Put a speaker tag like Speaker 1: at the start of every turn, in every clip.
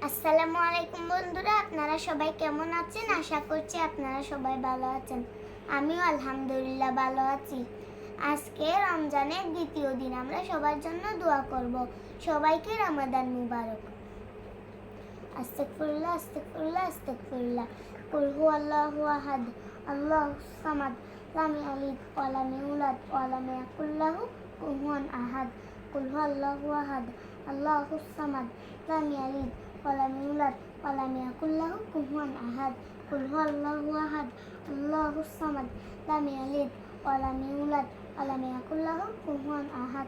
Speaker 1: আসসালামু আলাইকুম বন্ধুরা, আপনারা সবাই কেমন আছেন? আশা করছি আপনারা সবাই ভালো আছেন। আমিও আলহামদুলিল্লাহ ভালো আছি। আজকে রমজানের দ্বিতীয় দিন, আমরা সবার জন্য দোয়া করব। সবাইকে রমাদান মুবারক। আস্তাগফিরুল্লাহ আস্তাগফিরুল্লাহ আস্তাগফিরুল্লাহ। কুল হুয়াল্লাহু আহাদ আল্লাহুস সামাদ লাম ইয়ালিদ ওয়া লাম ইউলাদ ওয়া লাম ইয়াকুল লাহু কুফুয়ান আহাদ। কুল হুয়াল্লাহু আহাদ আল্লাহুস সামাদ লাম ইয়ালিদ ওয়া লাম ইউলাদ ওয়া লাম ইয়াকুল লাহু কুফুয়ান আহাদ। কুল হুয়াল্লাহু আহাদ আল্লাহুস সামাদ লাম ইয়ালিদ ওয়া লাম ইউলাদ ওয়া লাম ইয়াকুল লাহু কুফুয়ান আহাদ।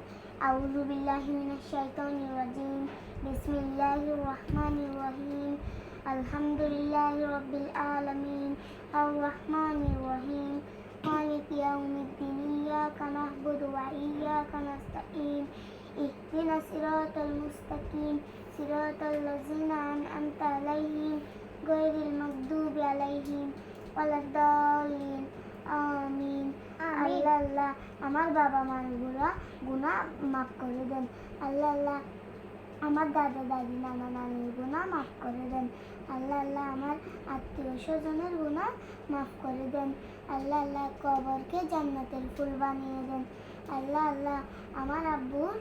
Speaker 1: আউযু বিল্লাহি মিনাশ শাইতানির রাজিম। বিসমিল্লাহির রহমানির রহিম। আলহামদুলিল্লাহি রাব্বিল আলামিন আর রহমানির রহিম মালিকি ইয়াউমিদ্দিন ইয়াকা না'বুদু ওয়া ইয়াকা নাস্তাঈন ইহদিনাস সিরাতাল মুস্তাকিম সিরাতাল লাযিনা আন'আমতা আলাইহিম গায়রিল মাগদুবি আলাইহিম ওয়ালাদ-দাল্লিন আমিন। আল্লাহ আমার বাবা মার গুনাহ মাফ করে দেন। আল্লাহ আমার দাদা দাদি নানা নানির গুনাহ মাফ করে দেন। আল্লাহ আমার আত্মীয় স্বজনের গুনাহ মাফ করে দেন। আল্লাহ কবরকে জান্নাতের ফুল বানিয়ে দেন। আল্লাহ আমার আব্বুর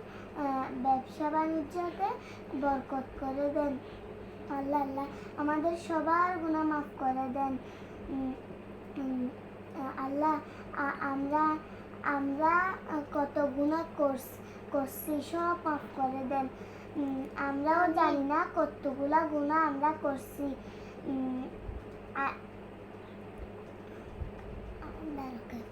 Speaker 1: ব্যবসা বাণিজ্যতে বরকত করে দেন। আল্লাহ আমাদের সবার গুনাহ মাফ করে দেন। আল্লাহ আমরা কত গুনাহ করছি, সব মাফ করে দেন। আমরাও জানি না কতগুলা গুনাহ আমরা করছি।